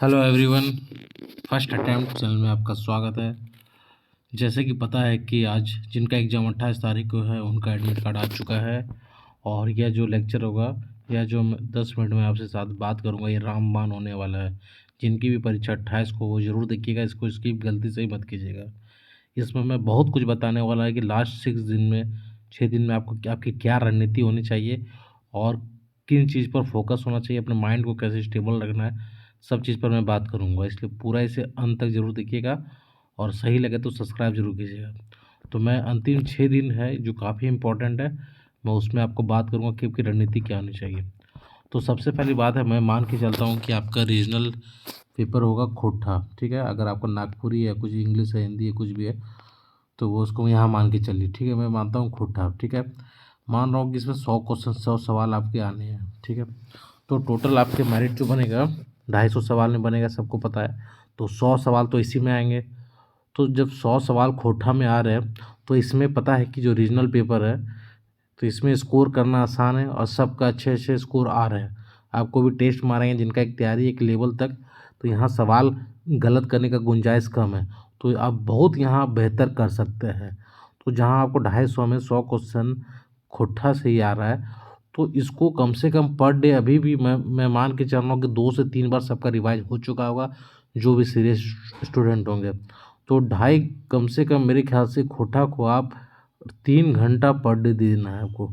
Hello everyone, first attempt channel में आपका स्वागत है। जैसे कि पता है कि आज जिनका एग्ज़ाम 28 तारीख को है उनका एडमिट कार्ड आ चुका है। और यह जो लेक्चर होगा या जो मैं 10 मिनट में आपसे साथ बात करूंगा ये रामबाण होने वाला है। जिनकी भी परीक्षा 28 को वो ज़रूर देखिएगा, इसको स्किप गलती से ही मत कीजिएगा। इसमें मैं बहुत कुछ बताने वाला है कि लास्ट 6 दिन में आपकी क्या रणनीति होनी चाहिए और किन चीज़ पर फोकस होना चाहिए, अपने माइंड को कैसे स्टेबल रखना है, सब चीज़ पर मैं बात करूँगा। इसलिए पूरा इसे अंत तक ज़रूर देखिएगा और सही लगे तो सब्सक्राइब ज़रूर कीजिएगा। तो मैं अंतिम 6 दिन है जो काफ़ी इम्पोर्टेंट है, मैं उसमें आपको बात करूँगा कि आपकी रणनीति क्या होनी चाहिए। तो सबसे पहली बात है, मैं मान के चलता हूँ कि आपका रीजनल पेपर होगा खोट्ठा, ठीक है। अगर आपका नागपुरी है, कुछ इंग्लिश है, हिंदी है, कुछ भी है तो वो उसको यहाँ मान के चलिए, ठीक है। मैं मानता हूँ खोट्ठा, ठीक है। मान रहा हूँ कि इसमें 100 क्वेश्चन 100 सवाल आपके आने हैं, ठीक है। तो टोटल आपके मेरिट जो बनेगा 250 सवाल में बनेगा, सबको पता है। तो 100 सवाल तो इसी में आएंगे। तो जब 100 सवाल खोटा में आ रहे हैं तो इसमें पता है कि जो रीजनल पेपर है तो इसमें स्कोर करना आसान है और सबका अच्छे अच्छे स्कोर आ रहे हैं। आपको भी टेस्ट मारेंगे जिनका एक तैयारी एक लेवल तक, तो यहाँ सवाल गलत करने का गुंजाइश कम है। तो आप बहुत यहाँ बेहतर कर सकते हैं। तो जहाँ आपको 250 में 100 क्वेश्चन खोटा से ही आ रहा है तो इसको कम से कम पर डे अभी भी मैं मान के चल रहा हूँ कि 2 से 3 बार सबका रिवाइज हो चुका होगा जो भी सीरियस स्टूडेंट होंगे। तो ढाई कम से कम मेरे ख्याल से खोटा को आप 3 घंटा पर डे देना है आपको।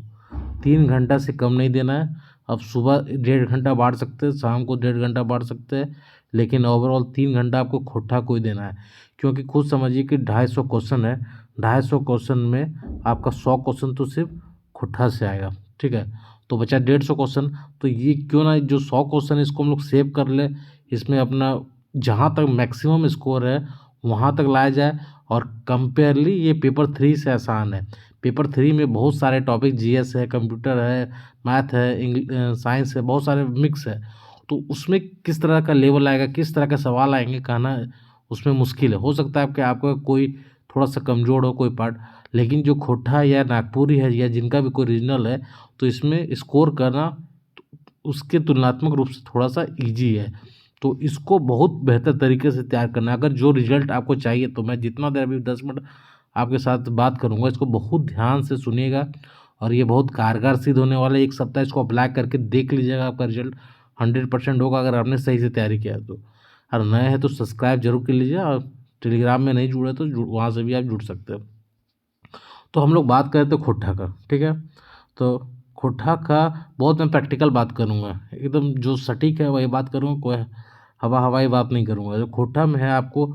3 घंटा से कम नहीं देना है। अब सुबह 1.5 घंटा बांट सकते हैं, शाम को 1.5 घंटा बांट सकते हैं, लेकिन ओवरऑल 3 घंटा आपको खोटा को ही देना है। क्योंकि खुद समझिए कि 250 क्वेश्चन है, 250 क्वेश्चन में आपका 100 क्वेश्चन तो सिर्फ खोटा से आएगा, ठीक है। तो बचा 150 क्वेश्चन। तो ये क्यों ना जो 100 क्वेश्चन है इसको हम लोग सेव कर ले, इसमें अपना जहाँ तक मैक्सिमम स्कोर है वहाँ तक लाया जाए। और कंपेयरली ये पेपर 3 से आसान है। पेपर 3 में बहुत सारे टॉपिक जीएस है, कंप्यूटर है, मैथ है, साइंस है, बहुत सारे मिक्स है। तो उसमें किस तरह का लेवल आएगा, किस तरह का सवाल आएंगे, कहना उसमें मुश्किल है। हो सकता है कि आपका कोई थोड़ा सा कमज़ोर हो कोई पार्ट, लेकिन जो खोटा या नागपुरी है या जिनका भी कोई रीजनल है तो इसमें स्कोर करना उसके तुलनात्मक रूप से थोड़ा सा ईजी है। तो इसको बहुत बेहतर तरीके से तैयार करना है। अगर जो रिजल्ट आपको चाहिए तो मैं जितना देर अभी 10 मिनट आपके साथ बात करूंगा इसको बहुत ध्यान से सुनिएगा और ये बहुत कारगर सिद्ध होने वाला है। 1 सप्ताह इसको अप्लाई करके देख लीजिएगा, आपका रिजल्ट 100% होगा अगर आपने सही से तैयारी किया तो। और नए हैं तो सब्सक्राइब जरूर कर लीजिए और टेलीग्राम में नहीं जुड़े तो वहाँ से भी आप जुड़ सकते हैं। तो हम लोग बात करें तो खोटा का, ठीक है। तो खोटा का बहुत मैं प्रैक्टिकल बात करूँगा, एकदम जो सटीक है वही बात करूँगा, कोई हवा हवाई बात नहीं करूँगा। जो खोटा में है आपको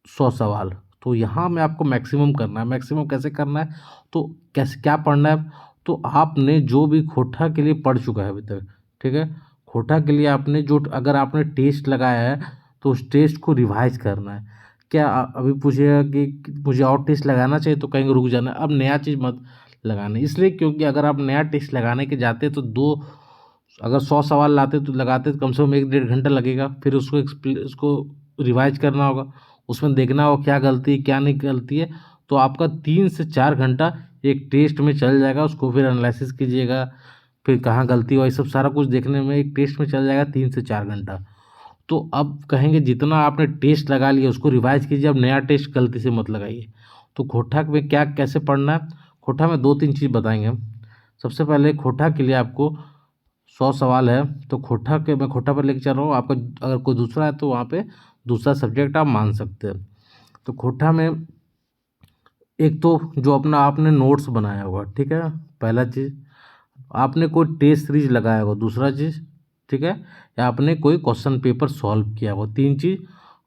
100 सवाल, तो यहाँ में आपको मैक्सिमम करना है। मैक्सिमम कैसे करना है, तो कैसे क्या पढ़ना है, तो आपने जो भी खोटा के लिए पढ़ चुका है अभी तक, ठीक है। खोटा के लिए आपने जो अगर आपने टेस्ट लगाया है तो उस टेस्ट को रिवाइज करना है। क्या अभी पूछिएगा कि मुझे और टेस्ट लगाना चाहिए तो कहेंगे रुक जाना, अब नया चीज़ मत लगाना। इसलिए क्योंकि अगर आप नया टेस्ट लगाने के जाते तो अगर 100 सवाल लाते तो लगाते तो कम से कम 1-1.5 घंटा लगेगा। फिर उसको रिवाइज करना होगा, उसमें देखना होगा क्या गलती है क्या नहीं गलती है। तो आपका 3 से 4 घंटा एक टेस्ट में चल जाएगा। उसको फिर एनालिसिस कीजिएगा, फिर कहाँ गलती हुआ, ये सब सारा कुछ देखने में एक टेस्ट में चल जाएगा 3 से 4 घंटा। तो अब कहेंगे जितना आपने टेस्ट लगा लिया उसको रिवाइज कीजिए, अब नया टेस्ट गलती से मत लगाइए। तो खोटा में क्या कैसे पढ़ना है, खोटा में 2-3 चीज़ बताएंगे हम। सबसे पहले खोटा के लिए आपको 100 सवाल है तो मैं खोटा पर लेके चल रहा हूँ। आपका अगर कोई दूसरा है तो वहाँ पे दूसरा सब्जेक्ट आप मान सकते हैं। तो खोटा में एक तो जो अपना आपने नोट्स बनाया होगा, ठीक है, पहला चीज़। आपने कोई टेस्ट सीरीज लगाया होगा, दूसरा चीज़, ठीक है। या आपने कोई क्वेश्चन पेपर सॉल्व किया होगा, 3 चीज़।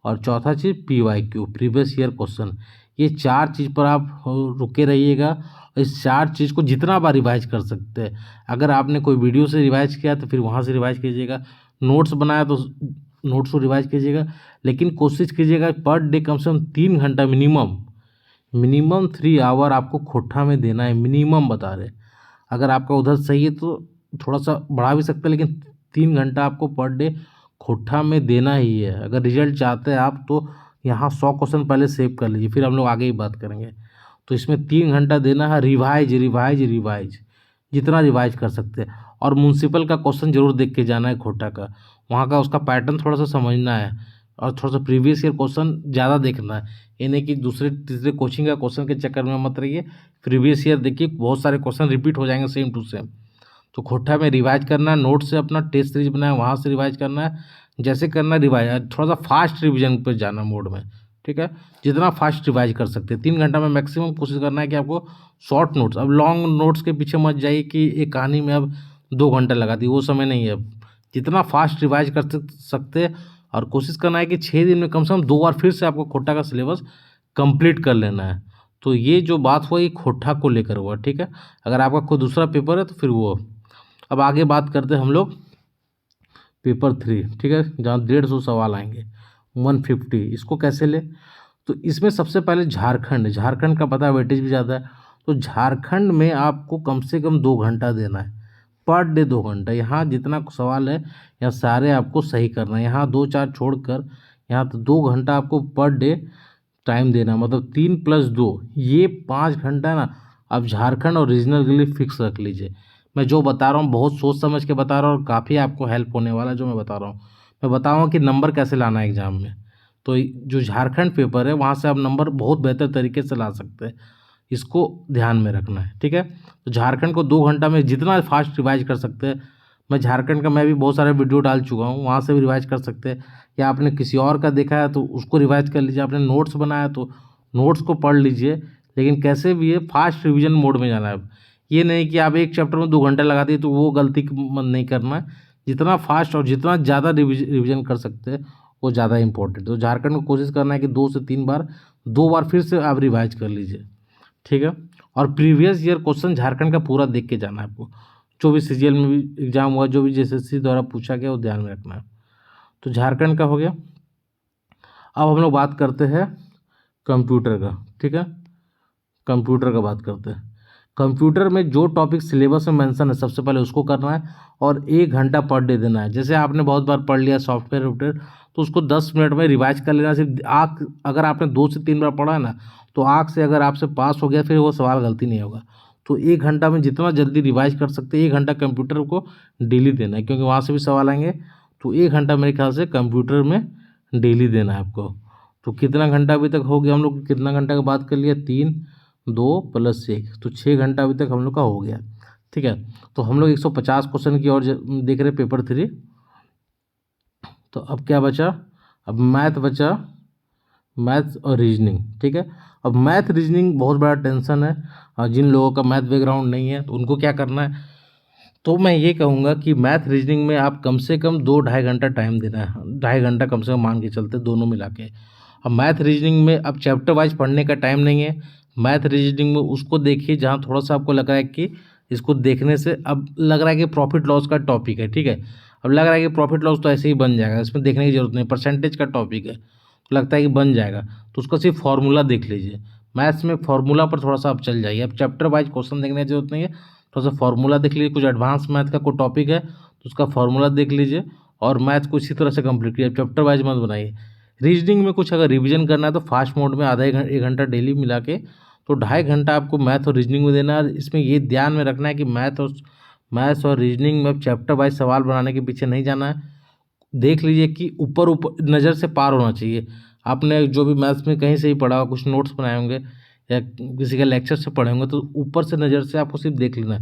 और चौथा चीज़ PYQ, प्रीवियस ईयर क्वेश्चन। ये 4 चीज़ पर आप रुके रहिएगा। इस 4 चीज़ को जितना बार रिवाइज कर सकते हैं। अगर आपने कोई वीडियो से रिवाइज किया तो फिर वहाँ से रिवाइज कीजिएगा, नोट्स बनाया तो नोट्स को रिवाइज कीजिएगा। लेकिन कोशिश कीजिएगा पर डे कम से कम 3 घंटा मिनिमम 3 आवर आपको खोटा में देना है, मिनिमम बता रहे। अगर आपका उधर सही है तो थोड़ा सा बढ़ा भी सकते हैं, लेकिन 3 घंटा आपको पर डे खोटा में देना ही है। अगर रिजल्ट चाहते हैं आप तो यहाँ 100 क्वेश्चन पहले सेव कर लीजिए, फिर हम लोग आगे ही बात करेंगे। तो इसमें 3 घंटा देना है, रिवाइज रिवाइज रिवाइज जितना रिवाइज कर सकते हैं। और म्यूनसिपल का क्वेश्चन जरूर देख के जाना है खोटा का, वहाँ का उसका पैटर्न थोड़ा सा समझना है और थोड़ा सा प्रीवियस ईयर क्वेश्चन ज़्यादा देखना है। ये नहीं कि दूसरे तीसरे कोचिंग का क्वेश्चन के चक्कर में मत रहिए, प्रीवियस ईयर देखिए, बहुत सारे क्वेश्चन रिपीट हो जाएंगे सेम टू सेम। तो खोटा में रिवाइज करना है, नोट से अपना टेस्ट सीरीज बनाया वहाँ से रिवाइज करना है, जैसे करना है रिवाइज, थोड़ा सा फास्ट रिवीजन पर जाना मोड में, ठीक है। जितना फास्ट रिवाइज कर सकते हैं 3 घंटा में मैक्सिमम कोशिश करना है कि आपको शॉर्ट नोट्स, अब लॉन्ग नोट्स के पीछे मत जाइए कि एक कहानी में अब 2 घंटा लगा दी, वो समय नहीं है अब। जितना फास्ट रिवाइज कर सकते हैं और कोशिश करना है कि 6 दिन में कम से कम 2 बार फिर से आपको खोटा का सिलेबस कंप्लीट कर लेना है। तो ये जो बात हुआ ये खोटा को लेकर हुआ, ठीक है। अगर आपका कोई दूसरा पेपर है तो फिर वो। अब आगे बात करते हैं हम लोग पेपर 3, ठीक है, जहाँ 150 सवाल आएंगे, 150। इसको कैसे ले? तो इसमें सबसे पहले झारखंड का पता है वेटेज भी ज़्यादा है, तो झारखंड में आपको कम से कम 2 घंटा देना है, पर डे 2 घंटा। यहाँ जितना सवाल है यहाँ सारे आपको सही करना है, यहाँ 2-4 छोड़कर यहाँ तो 2 घंटा आपको पर डे टाइम देना, मतलब 3+2 ये 5 घंटा है ना। अब झारखंड और रीजनल के लिए फिक्स रख लीजिए। मैं जो बता रहा हूँ बहुत सोच समझ के बता रहा हूँ और काफ़ी आपको हेल्प होने वाला है जो मैं बता रहा हूँ। मैं बताऊँगा कि नंबर कैसे लाना है एग्ज़ाम में। तो जो झारखंड पेपर है वहाँ से आप नंबर बहुत बेहतर तरीके से ला सकते हैं, इसको ध्यान में रखना है, ठीक है। तो झारखंड को 2 घंटा में जितना फास्ट रिवाइज कर सकते हैं, मैं झारखंड का मैं भी बहुत सारे वीडियो डाल चुका हूँ, वहाँ से भी रिवाइज कर सकते हैं, या आपने किसी और का देखा है तो उसको रिवाइज कर लीजिए, आपने नोट्स बनाया तो नोट्स को पढ़ लीजिए। लेकिन कैसे भी ये फास्ट रिवीजन मोड में जाना है। अब ये नहीं कि आप एक चैप्टर में 2 घंटे लगा दिए, तो वो गलती मन नहीं करना है। जितना फास्ट और जितना ज़्यादा रिविजन कर सकते हैं वो ज़्यादा इंपॉर्टेंट। तो झारखंड को कोशिश करना है कि 2 से 3 बार, 2 बार फिर से आप रिवाइज कर लीजिए, ठीक है। और प्रीवियस ईयर क्वेश्चन झारखंड का पूरा देख के जाना है आपको, जो भी सीजीएल में भी एग्जाम हुआ, जो भी एसएससी द्वारा पूछा गया वो ध्यान में रखना है। तो झारखंड का हो गया। अब हम लोग बात करते हैं कंप्यूटर का, ठीक है। कंप्यूटर का बात करते हैं। कंप्यूटर में जो टॉपिक सिलेबस में मेंशन है सबसे पहले उसको करना है और 1 घंटा पर डे देना है। जैसे आपने बहुत बार पढ़ लिया सॉफ्टवेयर तो उसको 10 मिनट में रिवाइज कर लेना। सिर्फ आँख, अगर आपने 2 से 3 बार पढ़ा है ना, तो आँख से अगर आपसे पास हो गया फिर वो सवाल गलती नहीं होगा। तो 1 घंटा में जितना जल्दी रिवाइज कर सकते हैं, 1 घंटा कंप्यूटर को डेली देना है, क्योंकि वहाँ से भी सवाल आएंगे। तो 1 घंटा मेरे ख्याल से कंप्यूटर में डेली देना है आपको। तो कितना घंटा अभी तक हो गया हम लोग, कितना घंटा की बात कर लिया, 3, 2 + 1, तो 6 घंटा अभी तक हम लोग का हो गया, ठीक है। तो हम लोग 150 क्वेश्चन की और देख रहे पेपर 3। तो अब क्या बचा? अब मैथ बचा, मैथ और रीजनिंग, ठीक है। अब मैथ रीजनिंग बहुत बड़ा टेंशन है, और जिन लोगों का मैथ बैकग्राउंड नहीं है तो उनको क्या करना है, तो मैं ये कहूँगा कि मैथ रीजनिंग में आप कम से कम 2-2.5 घंटा टाइम देना है, 2.5 घंटा कम से कम मान के चलते दोनों मिला के। अब मैथ रीजनिंग में अब चैप्टर वाइज पढ़ने का टाइम नहीं है। मैथ रीजनिंग में उसको देखिए जहाँ थोड़ा सा आपको लग रहा है कि इसको देखने से अब लग रहा है कि प्रॉफिट लॉस का टॉपिक है, ठीक है। अब लग रहा है कि प्रॉफिट लॉस तो ऐसे ही बन जाएगा, इसमें देखने की जरूरत नहीं, परसेंटेज का टॉपिक है तो लगता है कि बन जाएगा, तो उसका सिर्फ फार्मूला देख लीजिए। मैथ्स में फार्मूला पर थोड़ा सा आप चल जाइए, अब चैप्टर वाइज क्वेश्चन देखने की जरूरत नहीं है, थोड़ा सा फार्मूला देख लीजिए। कुछ एडवांस मैथ का कोई टॉपिक है तो उसका फार्मूला देख लीजिए और मैथ को इसी तरह से कंप्लीट कीजिए, चैप्टर वाइज मत बनाइए। रीजनिंग में कुछ अगर रिवीजन करना है तो फास्ट मोड में आधा 1 घंटा डेली मिला के, तो 2.5 घंटा आपको मैथ और रीजनिंग में देना है। इसमें ये ध्यान में रखना है कि मैथ्स और रीजनिंग में चैप्टर वाइज सवाल बनाने के पीछे नहीं जाना है। देख लीजिए कि ऊपर ऊपर नज़र से पार होना चाहिए। आपने जो भी मैथ्स में कहीं से ही पढ़ा हो, कुछ नोट्स बनाए होंगे या किसी का लेक्चर से पढ़े होंगे, तो ऊपर से नज़र से आपको सिर्फ देख लेना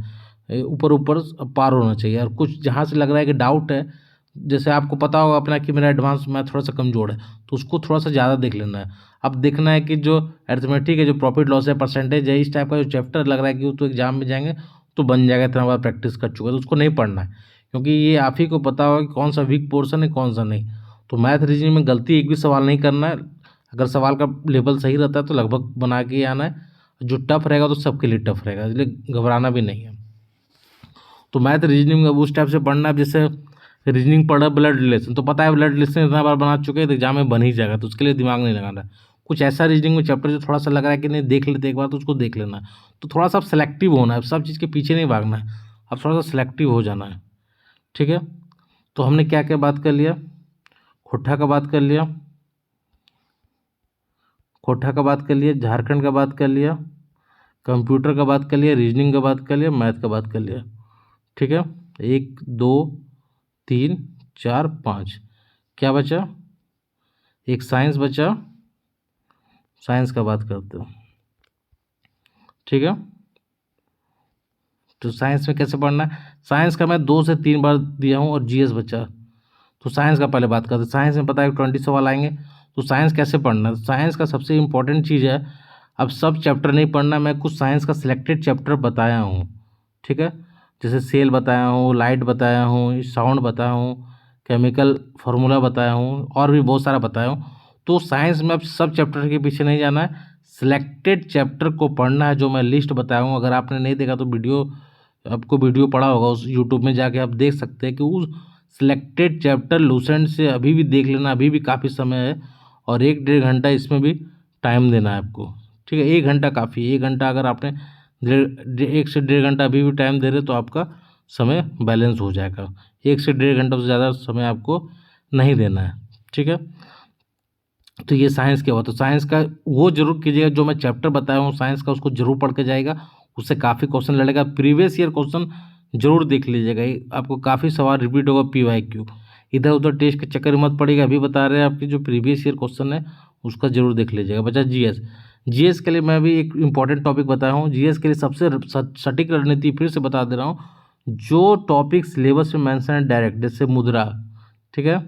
है, ऊपर ऊपर पार होना चाहिए। और कुछ जहाँ से लग रहा है कि डाउट है, जैसे आपको पता होगा अपना कि मेरा एडवांस मैथ थोड़ा सा कमज़ोर है, तो उसको थोड़ा सा ज़्यादा देख लेना है। अब देखना है कि जो अरिथमेटिक है, जो प्रॉफिट लॉस है, परसेंटेज है, इस टाइप का जो चैप्टर लग रहा है कि वो तो एग्जाम में जाएंगे तो बन जाएगा, इतना बार प्रैक्टिस कर चुका है, तो उसको नहीं पढ़ना है, क्योंकि ये आप ही को पता होगा कि कौन सा वीक पोर्शन है कौन सा नहीं। तो मैथ रीजनिंग में गलती एक भी सवाल नहीं करना है। अगर सवाल का लेवल सही रहता है तो लगभग बना के आना है। जो टफ रहेगा तो सबके लिए टफ रहेगा, इसलिए घबराना भी नहीं है। तो मैथ रीजनिंग में उस टाइप से पढ़ना है, जैसे रीजनिंग पढ़ा ब्लड रिलेशन, तो पता है ब्लड रिलेशन इतना बार बना चुके हैं तो एग्जाम में बन ही जाएगा, तो उसके लिए दिमाग नहीं लगाना है। कुछ ऐसा रीजनिंग में चैप्टर जो थोड़ा सा लग रहा है कि नहीं देख लेते एक बार, तो उसको देख लेना है। तो थोड़ा सा सेलेक्टिव होना है, सब चीज़ के पीछे नहीं भागना है, अब थोड़ा सा सेलेक्टिव हो जाना है, ठीक है। तो हमने क्या क्या बात कर लिया, खोटा का बात कर लिया, खोटा का बात कर लिया, झारखंड का बात कर लिया, कंप्यूटर का बात कर लिया, रीजनिंग का बात कर लिया, मैथ का बात कर लिया, ठीक है। 1 2 3 4 5, क्या बचा, एक साइंस बचा, साइंस का बात करते हो, ठीक है। तो साइंस में कैसे पढ़ना है, साइंस का मैं 2 से 3 बार दिया हूँ और जीएस बचा। तो साइंस का पहले बात करते हैं। साइंस में पता है 20 सवाल आएंगे, तो साइंस कैसे पढ़ना है। साइंस का सबसे इम्पोर्टेंट चीज़ है, अब सब चैप्टर नहीं पढ़ना, मैं कुछ साइंस का सिलेक्टेड चैप्टर बताया हूँ, ठीक है। जैसे सेल बताया हूँ, लाइट बताया हूँ, साउंड बताया हूँ, केमिकल फार्मूला बताया हूँ, और भी बहुत सारा बताया हूँ। तो साइंस में अब सब चैप्टर के पीछे नहीं जाना है, सिलेक्टेड चैप्टर को पढ़ना है, जो मैं लिस्ट बताया हूँ। अगर आपने नहीं देखा तो आपको वीडियो पड़ा होगा, उस यूट्यूब में जाके आप देख सकते हैं कि उस सिलेक्टेड चैप्टर लूसेंट से अभी भी देख लेना, अभी भी काफ़ी समय है, और 1-1.5 घंटा इसमें भी टाइम देना है आपको, ठीक है। 1 घंटा काफ़ी है, 1 घंटा अगर आपने 1 से 1.5 घंटा अभी भी टाइम दे रहे तो आपका समय बैलेंस हो जाएगा। 1 से 1.5 घंटा से ज़्यादा समय आपको नहीं देना है, ठीक है। तो ये साइंस क्या हुआ, तो साइंस का वो जरूर कीजिएगा जो मैं चैप्टर बताया हूँ साइंस का, उसको जरूर पढ़ के जाएगा, उससे काफ़ी क्वेश्चन लड़ेगा। प्रीवियस ईयर क्वेश्चन जरूर देख लीजिएगा, आपको काफ़ी सवाल रिपीट होगा PYQ, इधर उधर टेस्ट के चक्कर में मत पड़ेगा। अभी बता रहे हैं आपकी जो प्रीवियस ईयर क्वेश्चन है उसका जरूर देख लीजिएगा। बचा जीएस, जीएस के लिए मैं भी एक इंपॉर्टेंट टॉपिक बताया हूँ। जीएस के लिए सबसे सटीक रणनीति फिर से बता दे रहा हूँ, जो टॉपिक सिलेबस में मेंशन है डायरेक्ट, जैसे मुद्रा, ठीक है,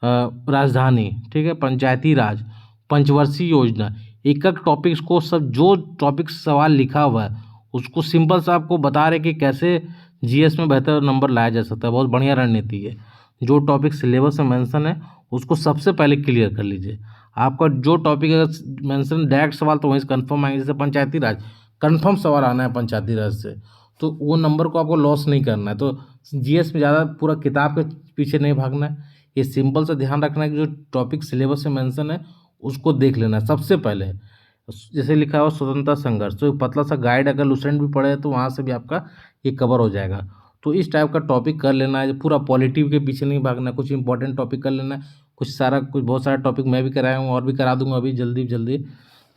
राजधानी, ठीक है, पंचायती राज, पंचवर्षीय योजना, एक एक टॉपिक्स को सब जो टॉपिक सवाल लिखा हुआ है उसको सिंपल सा आपको बता रहे कि कैसे जीएस में बेहतर नंबर लाया जा सकता है। बहुत बढ़िया रणनीति है। जो टॉपिक सिलेबस में मेंशन है उसको सबसे पहले क्लियर कर लीजिए। आपका जो टॉपिक अगर मेंशन डायरेक्ट सवाल तो वहीं से कन्फर्म आएंगे, जैसे पंचायती राज, कन्फर्म सवाल आना है पंचायती राज से, तो वो नंबर को आपको लॉस नहीं करना है। तो जीएस में ज़्यादा पूरा किताब के पीछे नहीं भागना है, ये सिंपल सा ध्यान रखना है कि जो टॉपिक सिलेबस में मेंशन है उसको देख लेना है सबसे पहले। जैसे लिखा हुआ स्वतंत्रता संघर्ष, तो पतला सा गाइड अगर लुसेंट भी पढ़े तो वहाँ से भी आपका ये कवर हो जाएगा। तो इस टाइप का टॉपिक कर लेना है, पूरा पॉलिटिव के पीछे नहीं भागना है, कुछ इंपॉर्टेंट टॉपिक कर लेना है। कुछ बहुत सारा टॉपिक मैं भी कराया हूँ और भी करा दूंगा अभी जल्दी जल्दी,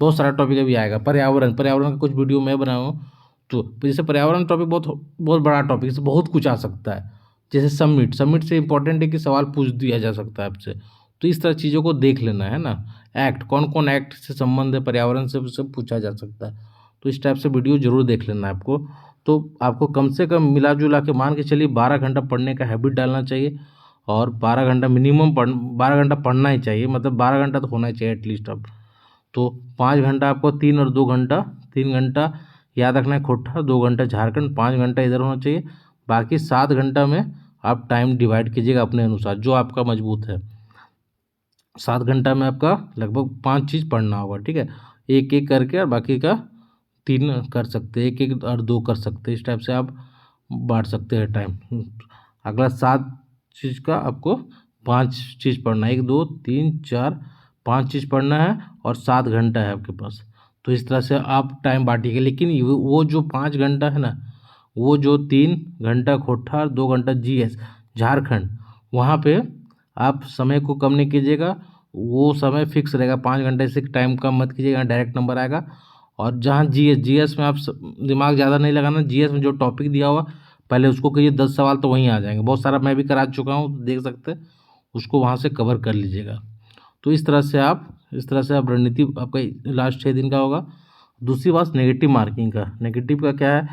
बहुत सारा टॉपिक अभी आएगा। पर्यावरण का कुछ वीडियो मैं बनाया हूँ, तो जैसे पर्यावरण टॉपिक बहुत बहुत बड़ा टॉपिक है, बहुत कुछ आ सकता है। जैसे समिट से इंपॉर्टेंट है कि सवाल पूछ दिया जा सकता है आपसे, तो इस तरह चीज़ों को देख लेना है ना। एक्ट, कौन कौन एक्ट से संबंध है, पर्यावरण से सब पूछा जा सकता है, तो इस टाइप से वीडियो जरूर देख लेना है आपको। तो आपको कम से कम मिला जुला के मान के चलिए 12 घंटा पढ़ने का हैबिट डालना चाहिए, और 12 घंटा मिनिमम 12 घंटा पढ़ना ही चाहिए, मतलब 12 घंटा तो होना ही चाहिए एटलीस्ट। अब तो 5 घंटा आपको 3 और 2 घंटा, 3 घंटा याद रखना है खोटा, 2 घंटा झारखंड, 5 घंटा इधर होना चाहिए। बाकी 7 घंटा में आप टाइम डिवाइड कीजिएगा अपने अनुसार जो आपका मजबूत है। 7 घंटा में आपका लगभग 5 चीज़ पढ़ना होगा, ठीक है। एक एक करके, और बाकी का 3 कर सकते हैं, एक एक और 2 कर सकते हैं, इस टाइप से आप बांट सकते हैं टाइम। अगला 7 चीज़ का आपको 5 चीज़ पढ़ना है, 1 2 3 4 5 चीज़ पढ़ना है, और 7 घंटा है आपके पास। तो इस तरह से आप टाइम बांटिएगा। लेकिन वो जो 5 घंटा है ना, वो जो 3 घंटा खोटा और 2 घंटा जीएस झारखंड, वहाँ पे आप समय को कम नहीं कीजिएगा, वो समय फिक्स रहेगा 5 घंटे से टाइम कम मत कीजिएगा, डायरेक्ट नंबर आएगा। और जहाँ जीएस में आप दिमाग ज़्यादा नहीं लगाना, जीएस में जो टॉपिक दिया हुआ पहले उसको कीजिए, 10 सवाल तो वहीं आ जाएंगे। बहुत सारा मैं भी करा चुका हूँ, देख सकते हैं, उसको वहाँ से कवर कर लीजिएगा। तो इस तरह से आप रणनीति आपका लास्ट 6 दिन का होगा। दूसरी बात नेगेटिव मार्किंग का, नेगेटिव का क्या है,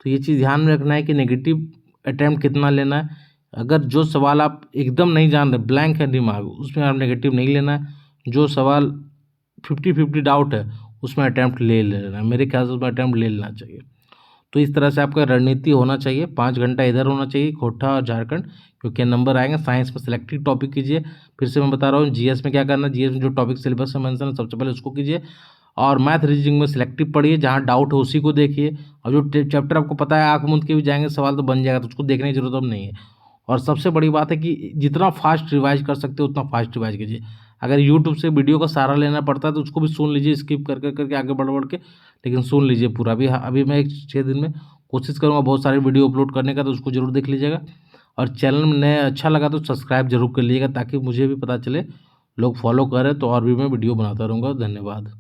तो ये चीज़ ध्यान में रखना है कि नेगेटिव अटैम्प्ट कितना लेना है। अगर जो सवाल आप एकदम नहीं जान रहे, ब्लैंक है दिमाग, उसमें आप नेगेटिव नहीं लेना है। जो सवाल 50-50 डाउट है उसमें अटैम्प्ट ले लेना है, मेरे ख्याल से उसमें अटैम्प्ट ले लेना चाहिए। तो इस तरह से आपका रणनीति होना चाहिए। 5 घंटा इधर होना चाहिए खोटा और झारखंड, क्योंकि नंबर आएंगे। साइंस में सिलेक्टिव टॉपिक कीजिए, फिर से मैं बता रहा हूँ। जीएस में क्या करना है, जीएस में जो टॉपिक सिलेबस में मेंशन है सबसे पहले उसको कीजिए, और मैथ रीजनिंग में सिलेक्टिव पढ़िए, जहाँ डाउट है उसी को देखिए। और जो चैप्टर आपको पता है आँख मूंद के भी जाएंगे सवाल तो बन जाएगा, तो उसको देखने की जरूरत अब नहीं है। और सबसे बड़ी बात है कि जितना फास्ट रिवाइज कर सकते हो उतना फास्ट रिवाइज कीजिए। अगर यूट्यूब से वीडियो का सहारा लेना पड़ता है तो उसको भी सुन लीजिए, स्किप करके आगे बढ़ के, लेकिन सुन लीजिए पूरा। अभी मैं 6 दिन में कोशिश करूँगा बहुत सारे वीडियो अपलोड करने का, तो उसको जरूर देख लीजिएगा। और चैनल में नए अच्छा लगा तो सब्सक्राइब जरूर कर लीजिएगा, ताकि मुझे भी पता चले, लोग फॉलो करें तो और भी मैं वीडियो बनाता रहूँगा। धन्यवाद।